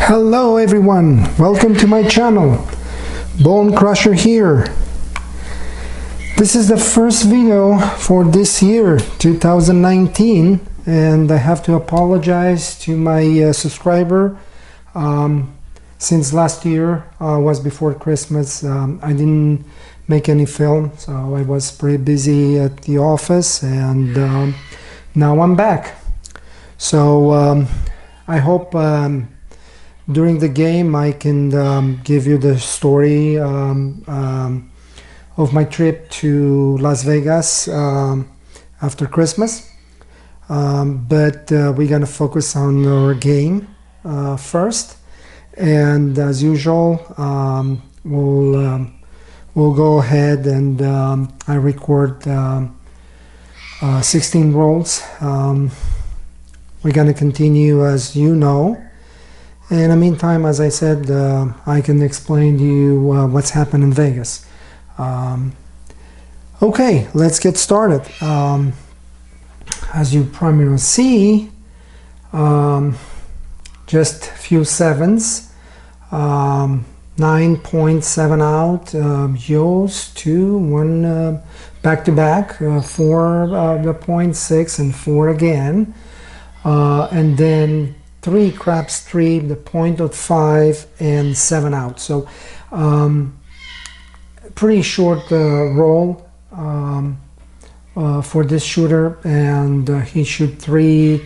Hello everyone, welcome to my channel. Bone Crusher here. This is the first video for this year 2019 and I have to apologize to my subscriber. Since last year was before Christmas, I didn't make any film, so I was pretty busy at the office, and now I'm back. So I hope during the game I can give you the story of my trip to Las Vegas after Christmas, but we're gonna focus on our game first, and as usual we'll go ahead and I record 16 rolls. We're gonna continue, as you know. In the meantime, as I said, I can explain to you what's happened in Vegas. Okay, let's get started. As you probably see, just a few sevens, 9.7 out, Yo's 2, 1 back to back, 4 the 0.6 and 4 again, and then 3 craps 3, the 0.5 and 7 out. So pretty short roll for this shooter, and he shoot 3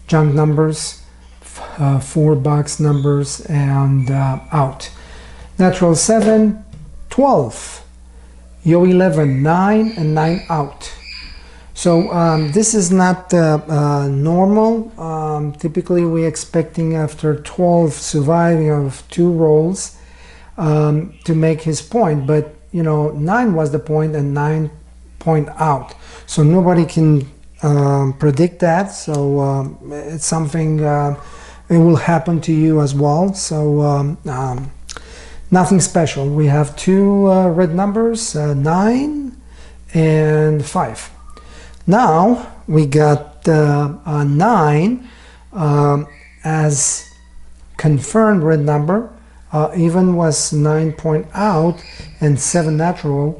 junk numbers, 4 box numbers, and out. Natural 7, 12, Yo 11, 9 and 9 out. So this is not normal. Typically we're expecting after 12 surviving of 2 rolls to make his point, but you know, 9 was the point and 9 point out. So nobody can predict that. So it's something, it will happen to you as well. So nothing special. We have 2 red numbers, 9 and 5. Now we got 9 as confirmed red number. Even was 9 point out and 7 natural.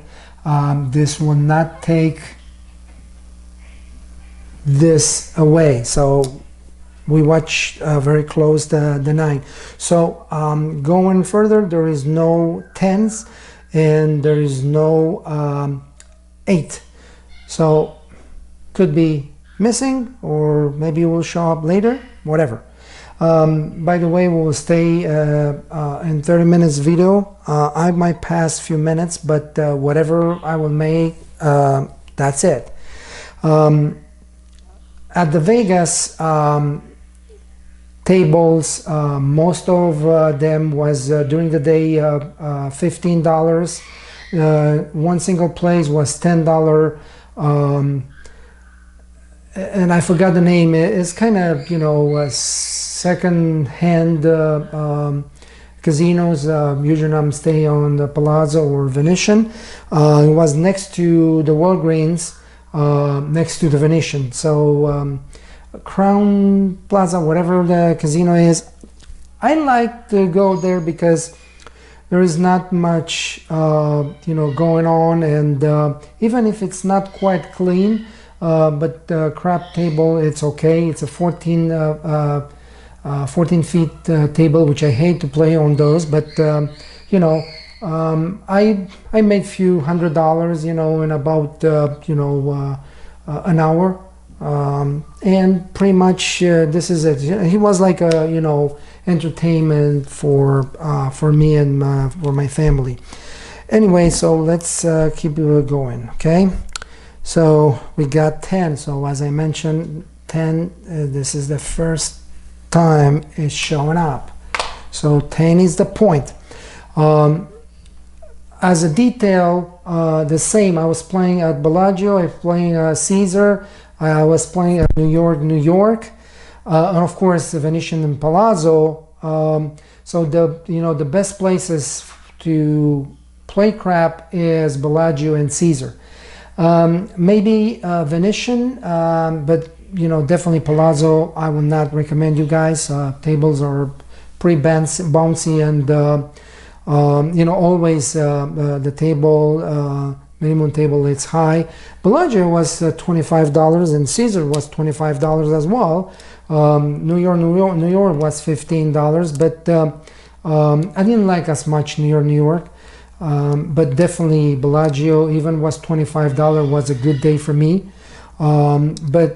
This will not take this away. So we watch very close the 9. So going further, there is no 10s and there is no 8. So could be missing, or maybe it will show up later, whatever. By the way, we'll stay in 30 minutes video. I might pass a few minutes, but whatever I will make, that's it. At the Vegas tables, most of them was during the day $15. One single place was $10. And I forgot the name. It's kind of, you know, second-hand casinos. Usually I'm staying on the Palazzo or Venetian. It was next to the Walgreens, next to the Venetian. So Crown Plaza, whatever the casino is, I like to go there because there is not much, you know, going on, and even if it's not quite clean, but crap table, it's okay. It's a 14 feet table, which I hate to play on those, but you know, I made few $100s, you know, in about you know, an hour, and pretty much this is it. He was like a, you know, entertainment for me and for my family. Anyway, so let's keep it going. Okay. So we got 10. So as I mentioned, 10, this is the first time it's showing up. So 10 is the point. As a detail, the same. I was playing at Bellagio, I was playing Caesar, I was playing at New York, and of course the Venetian and Palazzo. So the, you know, the best places to play crap is Bellagio and Caesar. Maybe Venetian, but you know, definitely Palazzo I would not recommend you guys. Tables are pretty bouncy, and you know, always the table, minimum table, it's high. Bellagio was $25, and Caesar was $25 as well. New York was $15, but I didn't like as much New York. But definitely Bellagio even was $25, was a good day for me. But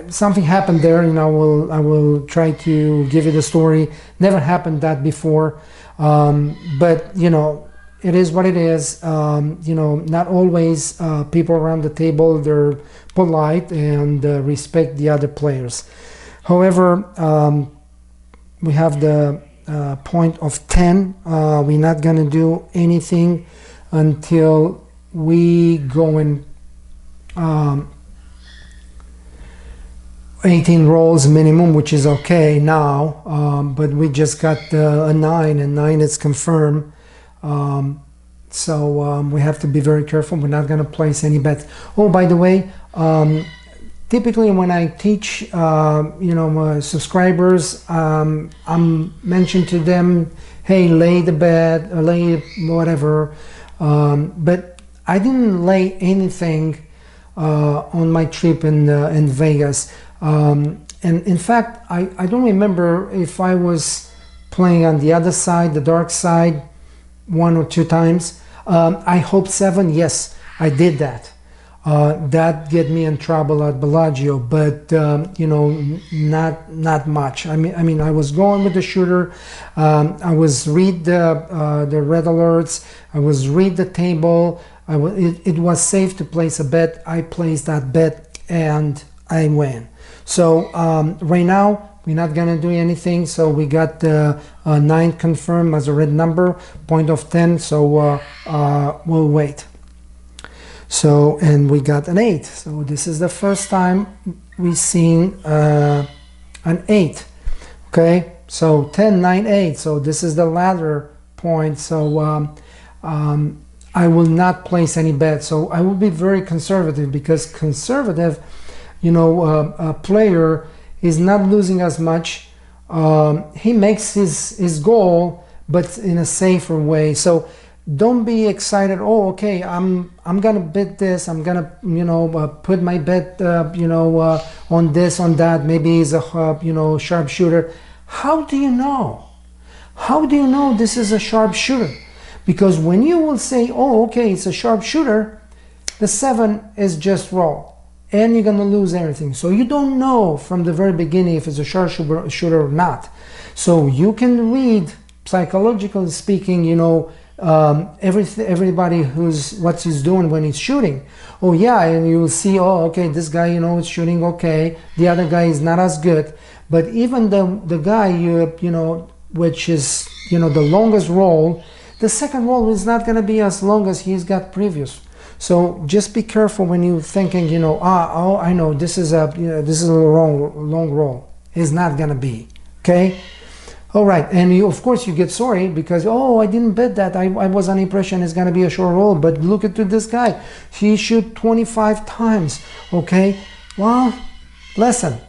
something happened there, and I will try to give you the story. Never happened that before, but you know, it is what it is. You know, not always people around the table, they're polite and respect the other players. However, we have the point of 10. We're not gonna do anything until we go in 18 rolls minimum, which is okay now, but we just got a 9, and 9 is confirmed. So we have to be very careful. We're not going to place any bets. Oh, by the way, typically when I teach, you know, my subscribers, I'm mentioned to them, hey, lay the bet, or lay whatever, but I didn't lay anything on my trip in Vegas. And in fact, I don't remember if I was playing on the other side, the dark side, 1 or 2 times. I hope 7. Yes, I did that. That get me in trouble at Bellagio, but you know, not much. I mean, I was going with the shooter. I was read the red alerts. I was read the table. It was safe to place a bet. I placed that bet and I win. So right now we're not gonna do anything. So we got 9 confirmed as a red number, point of 10. So we'll wait. So, and we got an 8. So this is the first time we've seen an 8. Okay, so 10, 9, 8. So this is the ladder point. So I will not place any bets. So I will be very conservative, because conservative, you know, a player is not losing as much. He makes his goal, but in a safer way. So don't be excited. Oh, okay, I'm gonna bet this. I'm gonna, you know, put my bet, you know, on this, on that. Maybe he's a, you know, sharpshooter. How do you know? How do you know this is a sharpshooter? Because when you will say, oh, okay, it's a sharpshooter, the 7 is just raw, and you're gonna lose everything. So you don't know from the very beginning if it's a sharpshooter or not. So you can read, psychologically speaking, you know, everybody what he's doing when he's shooting. Oh yeah, and you will see, oh okay, this guy, you know, is shooting okay, the other guy is not as good. But even the guy you know, which is, you know, the longest roll, the second roll is not going to be as long as he's got previous. So just be careful when you're thinking, you know, oh, I know this is a, you know, this is a long roll. It's not going to be, okay. All right, and you, of course, you get sorry because, oh, I didn't bet that. I was on the impression it's going to be a short roll, but look at this guy. He shoot 25 times, okay? Well, listen,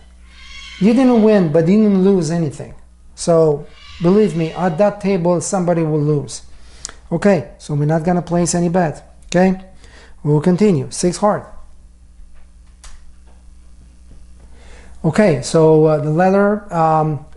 you didn't win, but you didn't lose anything. So, believe me, at that table, somebody will lose. Okay, so we're not going to place any bet, okay? We'll continue. 6 hard. Okay, so the letter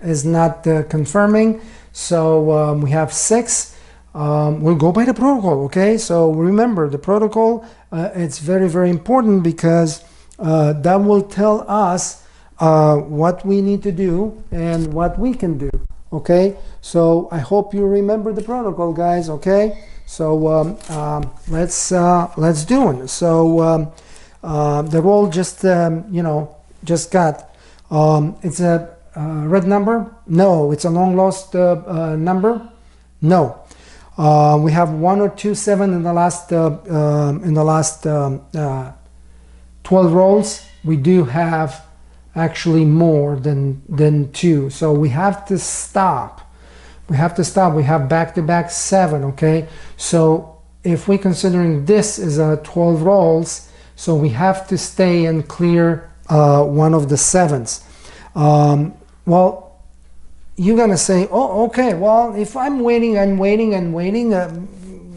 is not confirming, so we have 6. We'll go by the protocol, okay? So remember, the protocol, it's very, very important, because that will tell us what we need to do and what we can do, okay? So I hope you remember the protocol, guys, okay? So let's do it. So the roll just, you know, just got, it's a red number? No. It's a long lost number? No. We have 1 or 2 7 in the last 12 rolls. We do have actually more than 2. So we have to stop. We have to stop. We have back-to-back 7, okay? So if we're considering this is a 12 rolls, so we have to stay and clear one of the 7s. Well, you're gonna say, oh, okay, well, if I'm waiting and waiting and waiting,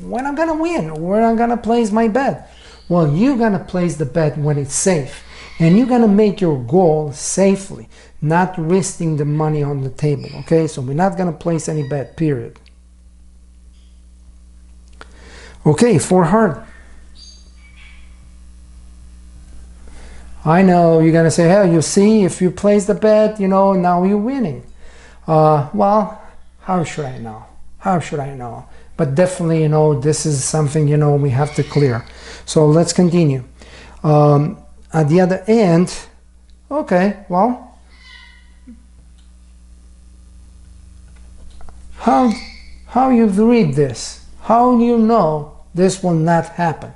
when I'm gonna win, where I'm gonna place my bet? Well, you're gonna place the bet when it's safe, and you're gonna make your goal safely, not risking the money on the table. Okay, so we're not gonna place any bet, period. Okay, 4 hard. I know you're gonna say, hey, you see, if you place the bet, you know, now you're winning. Well, how should I know? How should I know? But definitely, you know, this is something, you know, we have to clear. So let's continue. At the other end, okay, well, how you read this? How do you know this will not happen?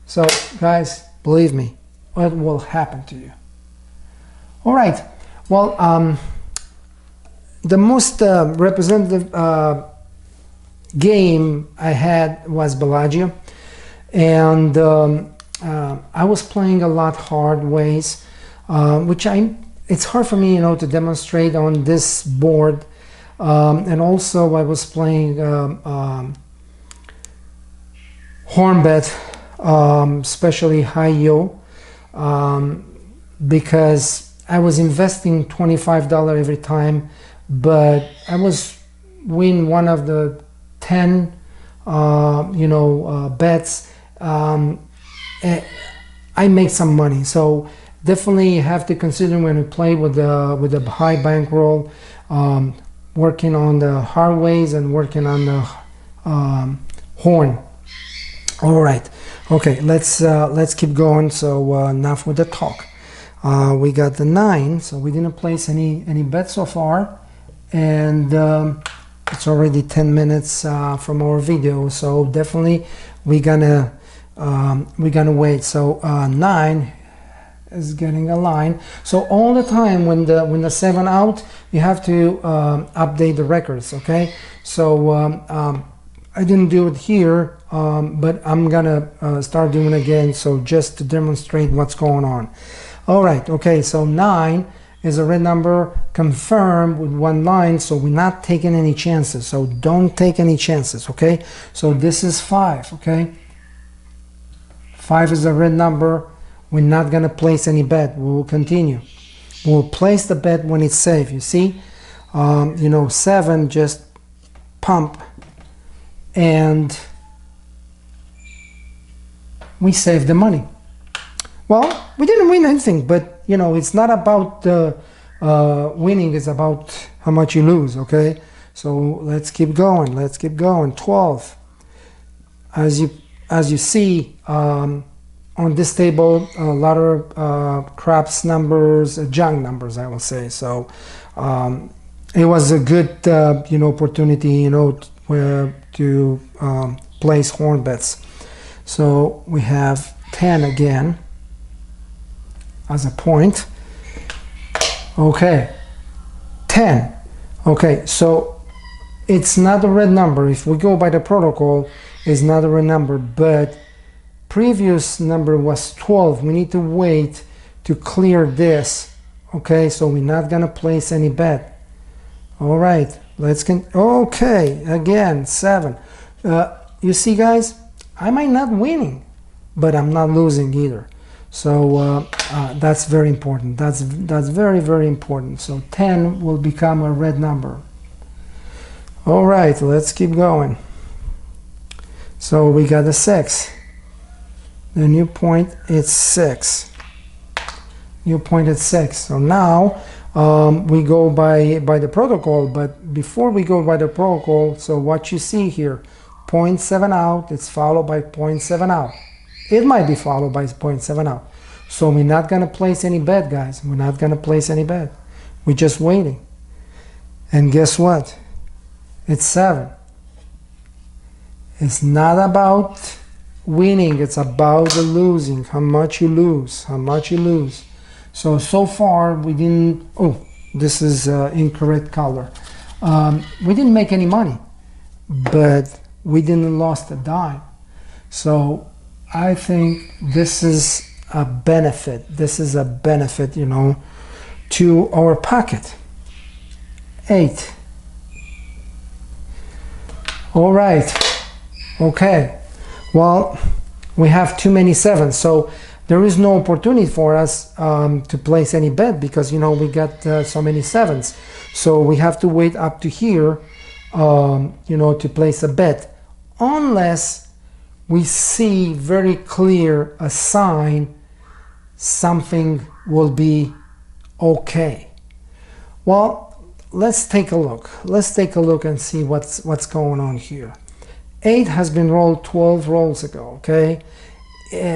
So, guys, believe me, what will happen to you? All right. Well, the most representative game I had was Bellagio, and I was playing a lot hard ways, which it's hard for me, you know, to demonstrate on this board, and also I was playing hornbet, especially high yield, because I was investing $25 every time, but I was win one of the 10 bets. I make some money, so definitely you have to consider when you play with the high bankroll, working on the hard ways and working on the horn. All right, okay, let's keep going. So enough with the talk. We got the 9, so we didn't place any bets so far, and it's already 10 minutes from our video, so definitely we're gonna wait. So 9 is getting a line. So all the time when the 7 out, you have to update the records. Okay, so I didn't do it here, but I'm gonna start doing it again, so just to demonstrate what's going on. All right, okay, so 9 is a red number confirmed with 1 line, so we're not taking any chances, so don't take any chances. Okay, so this is 5. Okay, 5 is a red number. We're not gonna place any bet. We will continue. We'll place the bet when it's safe. You see, 7 just pump, and we save the money. Well, we didn't win anything, but you know, it's not about winning, it's about how much you lose. Okay, so let's keep going. Let's keep going. 12. As you see on this table, a lot of craps numbers, junk numbers, I will say. So it was a good opportunity, to place horn bets. So we have 10 again as a point. Okay, 10. Okay, so it's not a red number. If we go by the protocol, it's not a red number, but previous number was 12. We need to wait to clear this. Okay, so we're not gonna place any bet. All right, okay, again 7. You see, guys, I might not winning, but I'm not losing either. So that's very important. That's very, very important. So 10 will become a red number. All right, let's keep going. So we got a 6. The new point is 6. New point is 6. So now we go by the protocol, but before we go by the protocol, so what you see here, 0.7 out, it's followed by 0.7 out. It might be followed by 0.7 out. So we're not going to place any bet, guys. We're not going to place any bet. We're just waiting. And guess what? It's 7. It's not about winning. It's about the losing. How much you lose. How much you lose. So far we didn't... Oh, this is incorrect color. We didn't make any money, but we didn't lost a dime. So I think this is a benefit. This is a benefit, to our pocket. 8. All right. Okay. Well, we have too many 7s, so there is no opportunity for us to place any bet because, you know, we got so many 7s. So we have to wait up to here, you know, to place a bet, unless we see very clear a sign something will be okay. Well, let's take a look. Let's take a look and see what's going on here. 8 has been rolled 12 rolls ago, okay?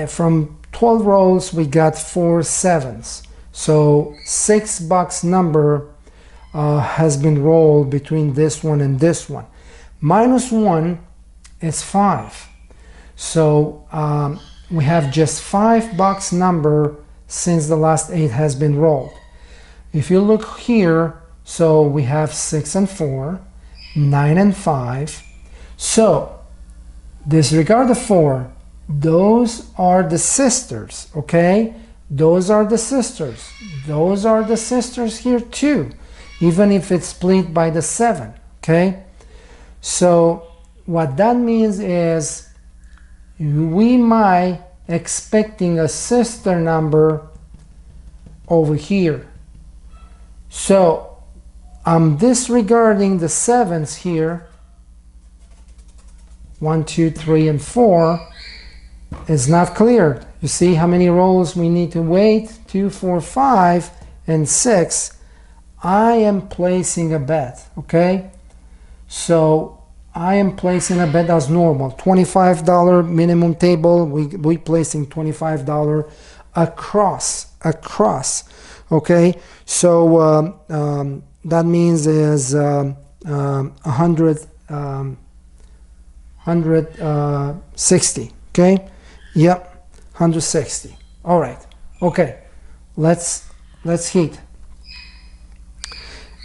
From 12 rolls, we got 4 7s. So $6 number has been rolled between this one and this one. -1 is 5. So we have just $5 number since the last 8 has been rolled. If you look here, so we have 6 and 4, 9 and 5. So disregard the 4. Those are the sisters, okay? Those are the sisters. Those are the sisters here too, even if it's split by the 7, okay? So what that means is we might expecting a sister number over here. So I'm disregarding the 7s here. 1, 2, 3, and 4 is not cleared. You see how many rolls we need to wait? 2, 4, 5, and 6. I am placing a bet, okay? So I am placing a bet as normal. $25 minimum table. We placing $25 across. Okay, so that means is 160. Okay, yep, 160. All right. Okay, let's hit.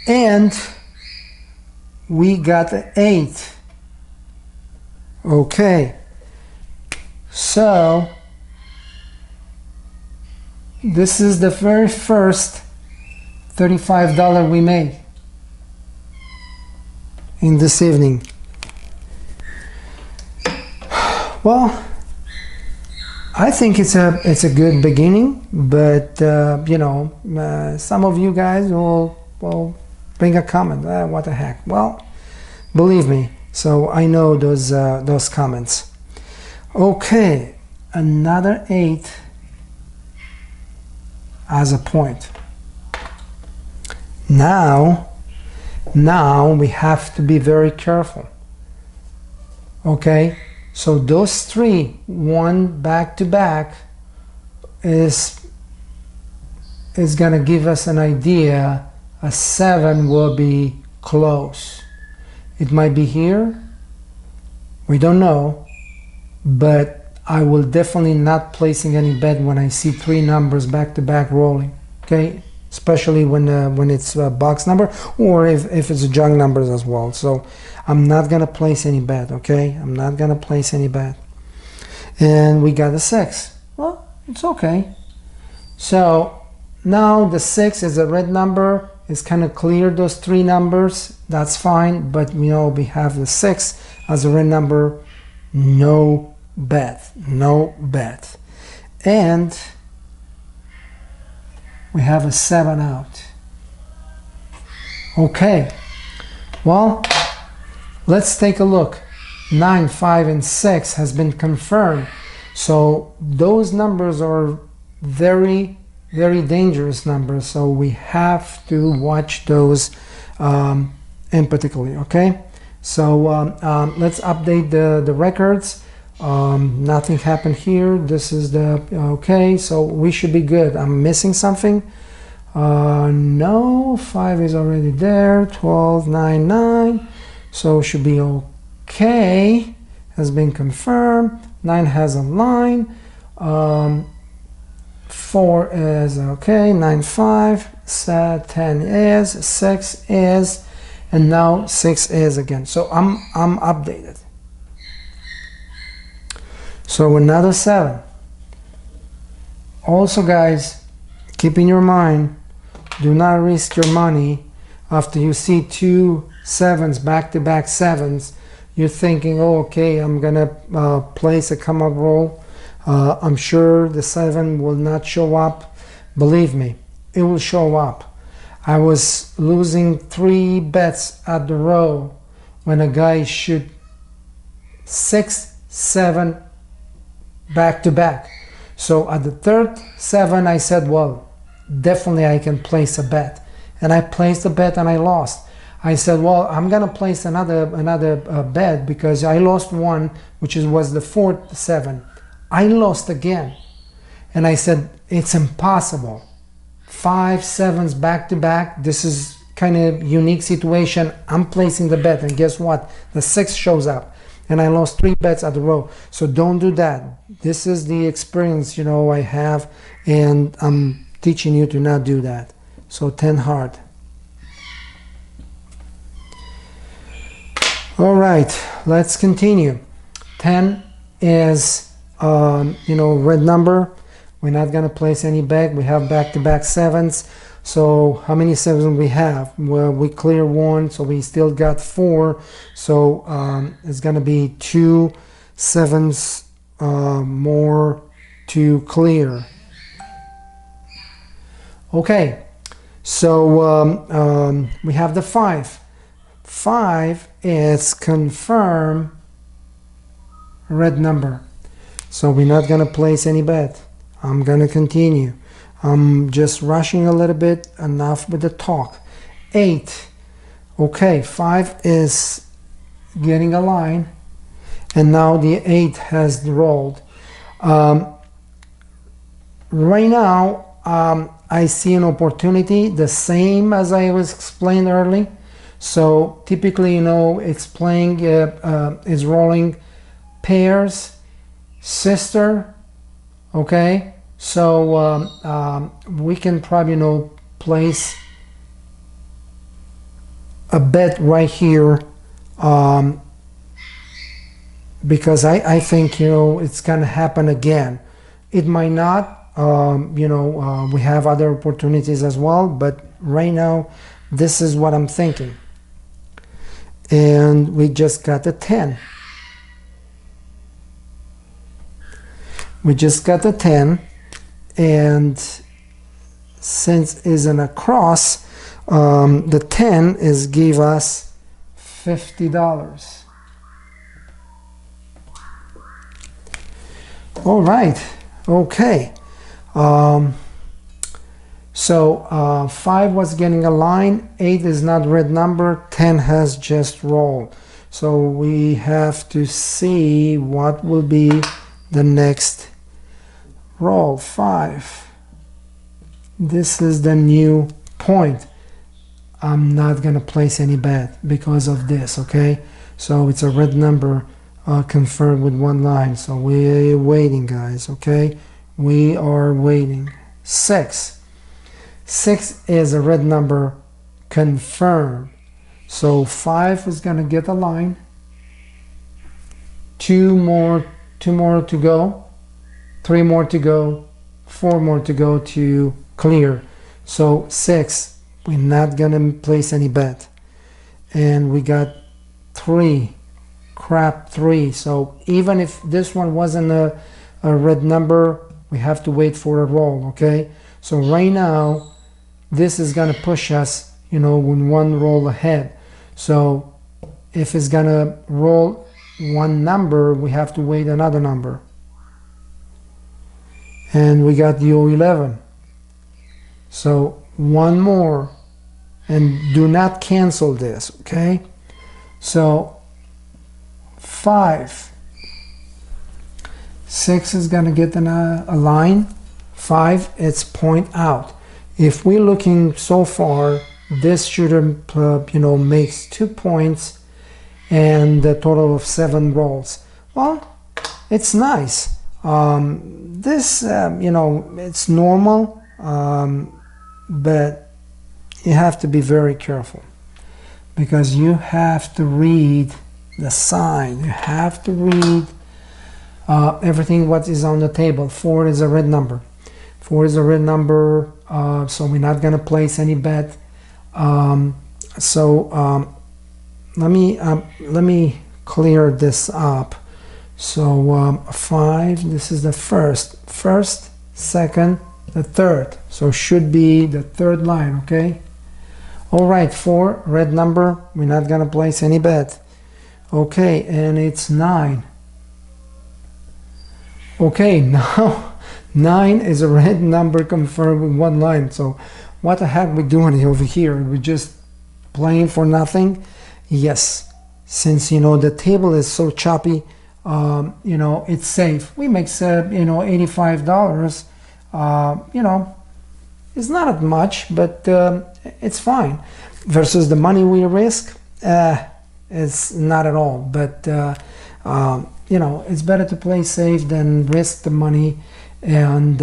And we got 8. Okay, so this is the very first $35 we made in this evening. Well, I think it's a good beginning, but you know, some of you guys will bring a comment. What the heck? Well, believe me. So I know those comments. Okay, another 8 as a point. Now we have to be very careful. Okay, so those 3, 1 back to back, is gonna give us an idea. A 7 will be close. It might be here, we don't know, but I will definitely not placing any bet when I see 3 numbers back to back rolling, okay? Especially when it's a box number, or if it's junk numbers as well. So I'm not gonna place any bet, okay? I'm not gonna place any bet. And we got a 6. Well, it's okay. So now the 6 is a red number. It's kind of clear, those 3 numbers, that's fine, but you know, we have the 6 as a red number. No bet, no bet. And we have a 7 out. Okay, well, let's take a look. 9, 5, and 6 has been confirmed. So those numbers are very dangerous numbers, so we have to watch those in particular, okay? So let's update the records. Nothing happened here. This is the okay, so we should be good. I'm missing something. No, 5 is already there. 12, 9, 9, so should be okay. Has been confirmed. 9 has a line. 4 is okay. 9, 5, 10 is, 6 is, and now 6 is again. So I'm updated. So another 7. Also, guys, keep in your mind, do not risk your money after you see two sevens, back-to-back sevens, you're thinking, oh, okay, I'm gonna place a come-up roll. I'm sure the 7 will not show up. Believe me, it will show up. I was losing 3 bets at the row when a guy shoot 6, 7 back-to-back. So at the third 7, I said, well, definitely I can place a bet. And I placed a bet and I lost. I said, well, I'm gonna place another bet because I lost one, which was the fourth 7. I lost again. And I said, it's impossible. 5 sevens back to back. This is kind of unique situation. I'm placing the bet, and guess what? The 6 shows up, and I lost 3 bets at the row. So don't do that. This is the experience, you know, I have, and I'm teaching you to not do that. So 10 hard. All right, let's continue. 10 is, you know, red number. We're not going to place any bet. We have back-to-back 7s. So how many 7s we have? Well, we clear 1, so we still got 4. So it's going to be 2 7s more to clear. Okay, so we have the 5. 5 is confirm red number. So we're not going to place any bet. I'm going to continue. I'm just rushing a little bit. Enough with the talk. 8. Okay, 5 is getting a line. And now the 8 has rolled. Right now, I see an opportunity, the same as I was explained early. So typically, you know, it's playing, is rolling pairs, sister. Okay, so we can probably, you know, place a bet right here, because I think, you know, it's gonna happen again. It might not, you know, we have other opportunities as well, but right now this is what I'm thinking. And we just got a 10. We just got a 10, and since it's an across, the 10 is give us $50. All right, okay. So 5 was getting a line, 8 is not red number, 10 has just rolled. So we have to see what will be the next roll. 5. This is the new point. I'm not gonna place any bet because of this, okay? So it's a red number confirmed with 1 line. So we're waiting, guys, okay? We are waiting. 6. 6 is a red number confirmed. So 5 is gonna get a line. 2 more to go. 3 more to go. 4 more to go to clear. So 6, we're not gonna place any bet. And we got 3. Crap, 3. So even if this one wasn't a red number, we have to wait for a roll, okay? So right now, this is gonna push us, you know, with 1 roll ahead. So if it's gonna roll 1 number, we have to wait another number. And we got the 11. So 1 more, and do not cancel this, okay? So 5. 6 is gonna get a line. 5, it's point out. If we're looking so far, this shooter, you know, makes 2 points and a total of 7 rolls. Well, it's nice. This, you know, it's normal, but you have to be very careful because you have to read the sign. You have to read everything what is on the table. 4 is a red number. 4 is a red number, so we're not going to place any bet. So let me clear this up. So 5, this is the first, second, the third. So should be the third line, okay? All right, 4, red number, we're not gonna place any bet. Okay, and it's 9. Okay, now 9 is a red number confirmed with 1 line. So what the heck we doing over here? We just playing for nothing? Yes, since you know the table is so choppy, you know, it's safe. We make you know, $85. You know, it's not that much, but it's fine. Versus the money we risk, it's not at all. But you know, it's better to play safe than risk the money and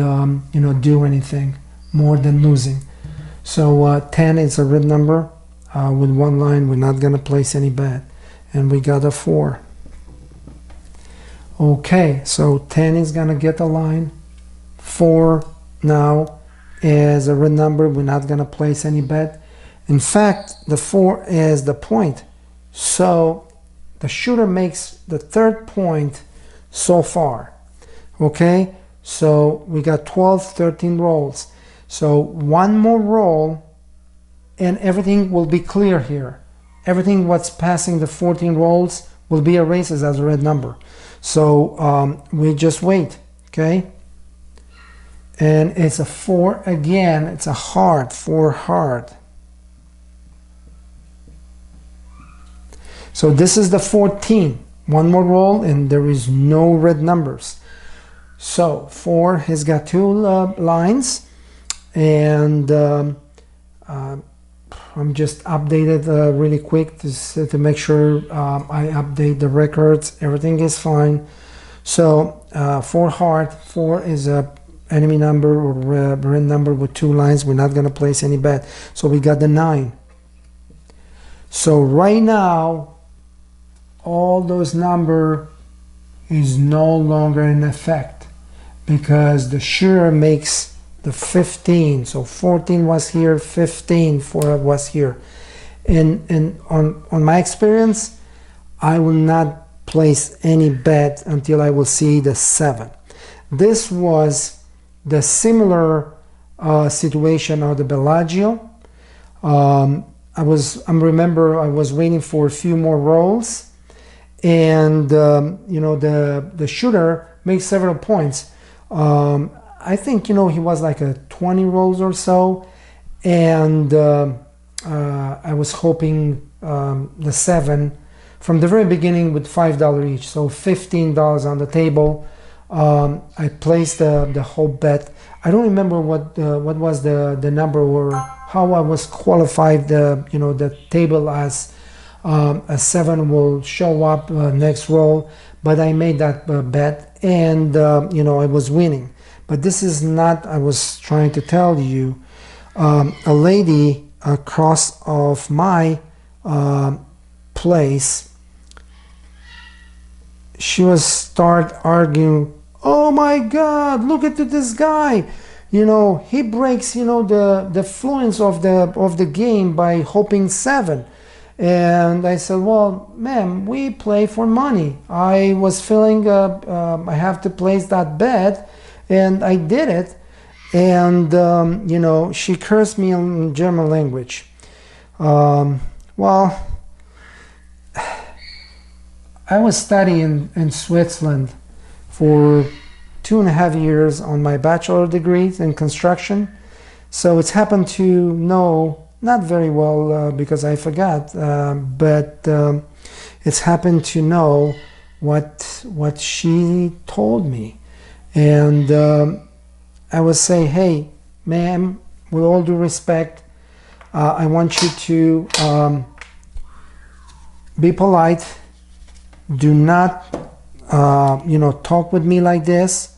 you know, do anything more than losing. So 10 is a red number with 1 line. We're not gonna place any bet, and we got a 4. Okay, so 10 is gonna get a line. 4 now is a red number. We're not gonna place any bet. In fact, the 4 is the point. So the shooter makes the 3rd point so far. Okay, so we got 12, 13 rolls. So 1 more roll and everything will be clear here. Everything what's passing the 14 rolls will be erased as a red number. So we just wait, okay? And it's a 4 again. It's a heart, 4 heart. So this is the 14. 1 more roll and there is no red numbers. So 4 has got 2 lines, and I'm just updated really quick to make sure I update the records. Everything is fine. So 4 heart, 4 is a enemy number or red number with 2 lines. We're not going to place any bet. So we got the 9. So right now, all those number is no longer in effect because the shooter makes the 15. So 14 was here, 15 was here. And on my experience, I will not place any bet until I will see the 7. This was the similar situation of the Bellagio. I remember I was waiting for a few more rolls, and you know, the shooter made several points. I think, you know, he was like a 20 rolls or so, and I was hoping the 7 from the very beginning with $5 each, so $15 on the table. I placed the whole bet. I don't remember what was the number or how I was qualified. You know, the table as a 7 will show up next roll, but I made that bet, and you know, I was winning. But this is not, I was trying to tell you, a lady across of my place, she was start arguing, oh my God, look at this guy, you know, he breaks, you know, the fluence of the game by hoping 7. And I said, well, ma'am, we play for money. I was feeling I have to place that bet, and I did it. And you know, she cursed me in German language. Well, I was studying in Switzerland for 2.5 years on my bachelor degree in construction. So it's happened to know, not very well because I forgot, but it's happened to know what she told me. And I would say, hey, ma'am, with all due respect, I want you to be polite. Do not, you know, talk with me like this.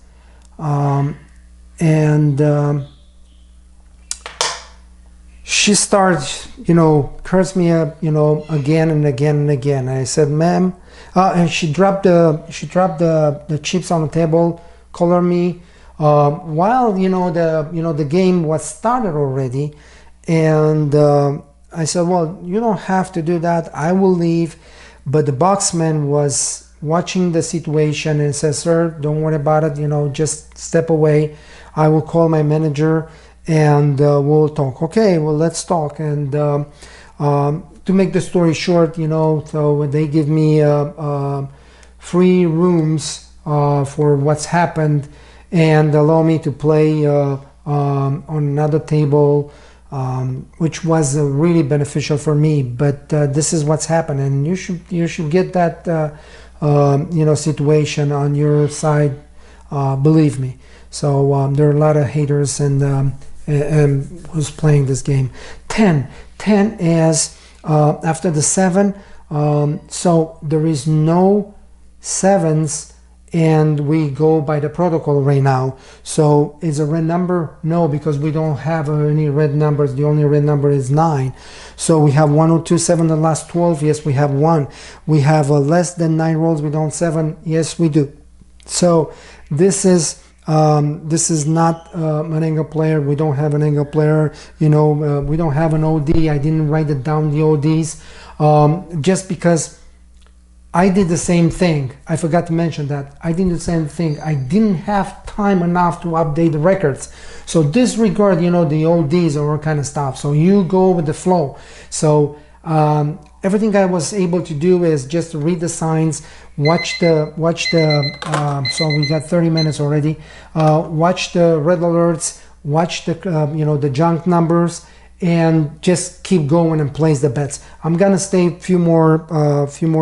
She started, you know, curse me up, you know, again and again and again. I said, ma'am, and she dropped the chips on the table, colored me, while, you know, the game was started already. And I said, well, you don't have to do that. I will leave. But the boxman was watching the situation and says, sir, don't worry about it. You know, just step away. I will call my manager and we'll talk. Okay, well, let's talk. And to make the story short, you know, so they give me free rooms for what's happened and allow me to play on another table, which was really beneficial for me. But this is what's happened, and you should get that you know, situation on your side. Believe me. So there are a lot of haters and who's playing this game. 10 is after the 7. So there is no 7s. And we go by the protocol right now. So is a red number? No, because we don't have any red numbers. The only red number is 9. So we have 1, 0, 2, 7, the last 12. Yes, we have 1. We have less than 9 rolls. We don't 7. Yes, we do. So this is not an angle player. We don't have an angle player. You know, we don't have an OD. I didn't write it down, the ODs, just because I did the same thing. I forgot to mention that. I did the same thing. I didn't have time enough to update the records. So disregard, you know, the ODs or all kind of stuff. So you go with the flow. So everything I was able to do is just read the signs, watch the so we got 30 minutes already. Watch the red alerts, watch the you know, the junk numbers, and just keep going and place the bets. I'm gonna stay a few more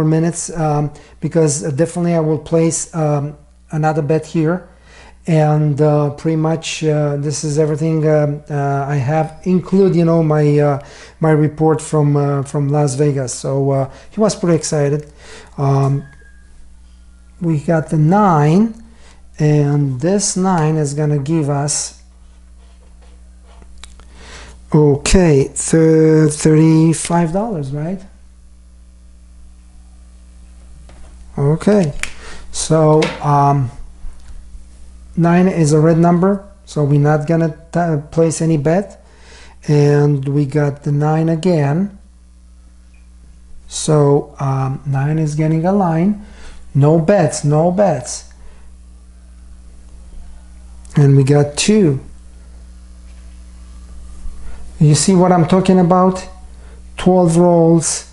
minutes because definitely I will place another bet here, and pretty much this is everything I have, include, you know, my my report from Las Vegas. So he was pretty excited. We got the 9, and this 9 is gonna give us, okay, $35, right? Okay, so 9 is a red number, so we're not gonna place any bet. And we got the 9 again, so 9 is getting a line. No bets, no bets. And we got 2. You see what I'm talking about? 12 rolls.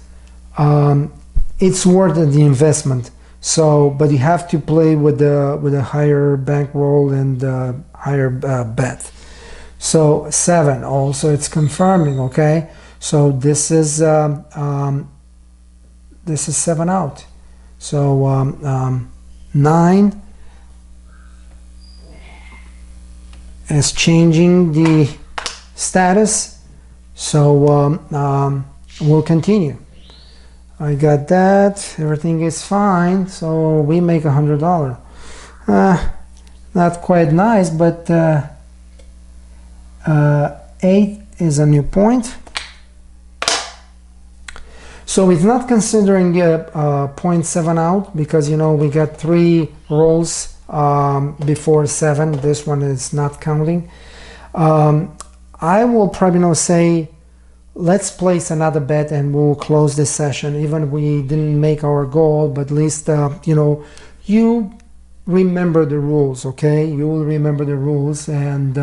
It's worth the investment. So, but you have to play with a higher bankroll and higher bet. So 7 also, it's confirming. Okay, so this is 7 out. So 9 is changing the status. So we'll continue. I got that. Everything is fine. So we make $100. Not quite nice, but 8 is a new point. So it's not considering 0.7 out because, you know, we got 3 rolls before 7. This one is not counting. I will probably now say, let's place another bet and we'll close this session. Even if we didn't make our goal, but at least, you know, you remember the rules, okay? You will remember the rules and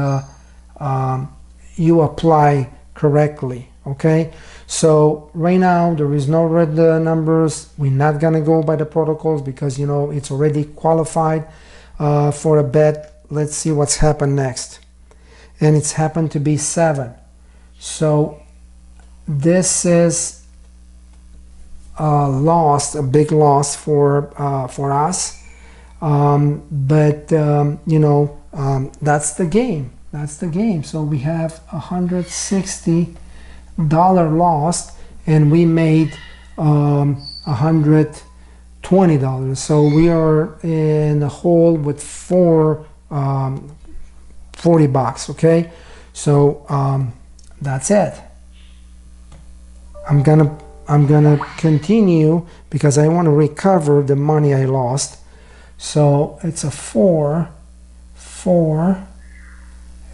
you apply correctly, okay? So right now there is no red numbers. We're not gonna go by the protocols because, you know, it's already qualified for a bet. Let's see what's happened next. And it's happened to be 7. So this is a loss, a big loss for us. But you know, that's the game. That's the game. So we have $160 lost, and we made $120. So we are in the hole with 40 bucks. Okay, so that's it. I'm gonna continue because I want to recover the money I lost. So it's a 4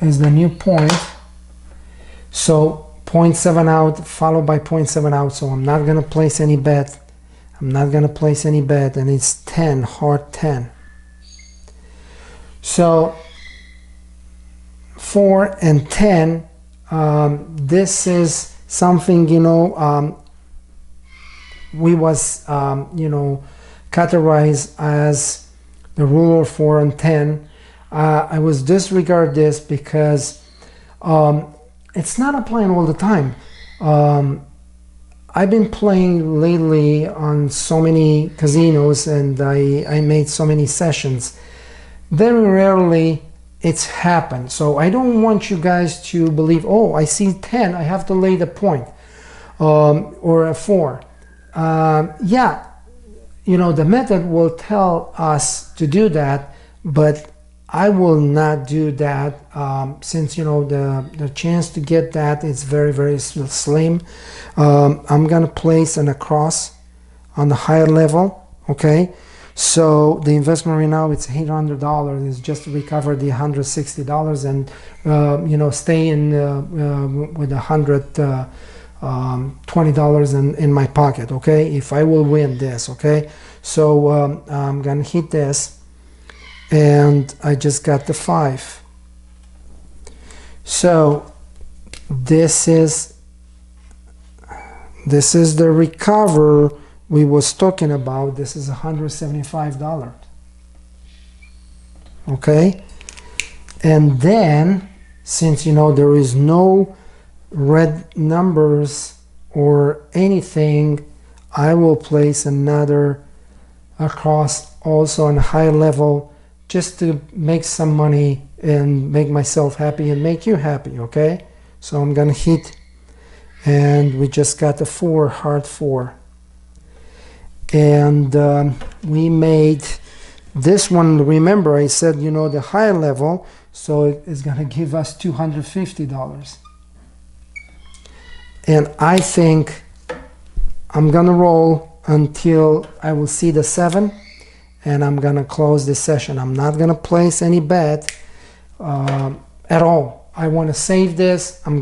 is the new point. So 0.7 out followed by 0.7 out, so I'm not gonna place any bet. I'm not gonna place any bet, and it's 10, hard 10. So 4 and 10, this is something, you know, we was, you know, categorized as the rule of 4 and 10. I was disregard this because it's not applying all the time. I've been playing lately on so many casinos, and I made so many sessions. Very rarely it's happened. So I don't want you guys to believe, oh, I see 10, I have to lay the point, or a 4. Yeah, you know, the method will tell us to do that, but I will not do that, since, you know, the chance to get that is very, very slim. I'm gonna place an across on the higher level, okay? So the investment right now, it's $800. It's just to recover the $160 and, you know, stay in with $120 in my pocket, okay? If I will win this, okay? So I'm gonna hit this, and I just got the 5. So this is the recover we was talking about. This is $175, okay? And then, since, you know, there is no red numbers or anything, I will place another across also on a high level, just to make some money and make myself happy and make you happy, okay? So I'm gonna hit, and we just got a 4, hard 4. And we made this one. Remember, I said, you know, the higher level, so it's gonna give us $250. And I think I'm gonna roll until I will see the 7, and I'm gonna close this session. I'm not gonna place any bet at all. I want to save this. I'm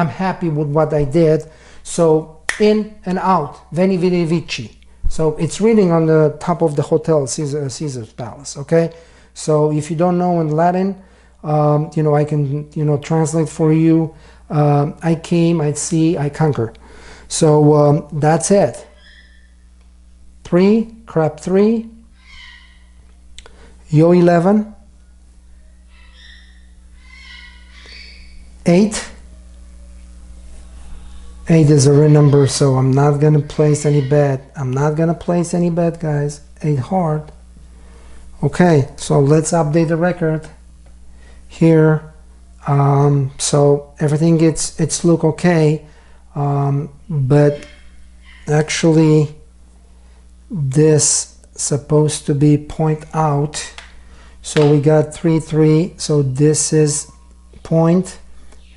happy with what I did. So in and out, Veni Vidi Vici. So it's reading on the top of the hotel, Caesar's Palace, okay? So if you don't know in Latin, you know, I can, you know, translate for you. I came, I see, I conquer. So that's it. 3, crap 3, Yo 11, 8. 8 is a red number, so I'm not gonna place any bet. I'm not gonna place any bet, guys. 8 hard. Okay, so let's update the record here. So everything it's look okay, but actually this supposed to be point out. So we got 3 3, so this is point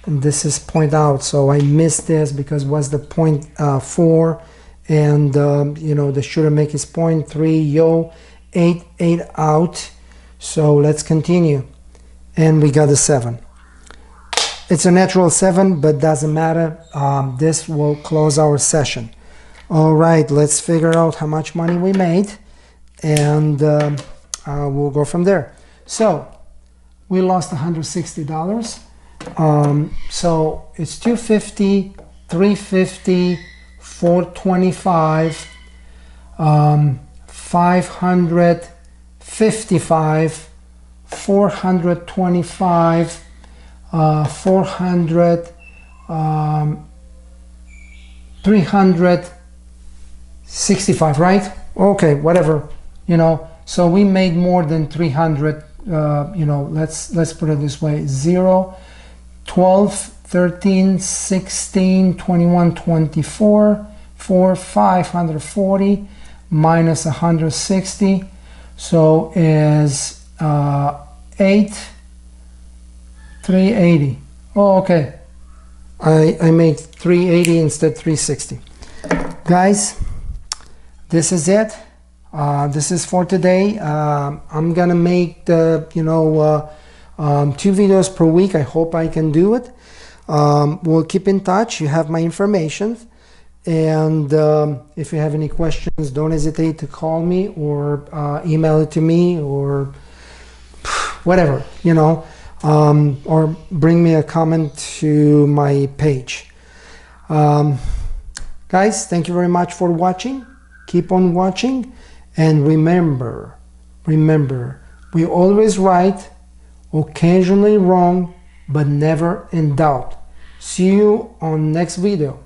and this is point out. So I missed this because was the point 4, and you know, the shooter make his point 3. Yo 8 8 out. So let's continue, and we got a 7. It's a natural 7, but doesn't matter. This will close our session. All right, let's figure out how much money we made, and we'll go from there. So we lost $160. So it's 250, 350, 425, 555, 425, 400, 365, right? Okay, whatever, you know. So we made more than 300. You know, let's put it this way: 0, 12, 13, 16, 21, 24, 4, 540 minus 160. So is 8, 380. Oh, okay. I made 380 instead 360. Guys, this is it. This is for today. I'm gonna make the, you know, 2 videos per week. I hope I can do it. We'll keep in touch. You have my information. And if you have any questions, don't hesitate to call me or email it to me or whatever, you know, or bring me a comment to my page. Guys, thank you very much for watching. Keep on watching. And remember, we always right, occasionally wrong, but never in doubt. See you on next video.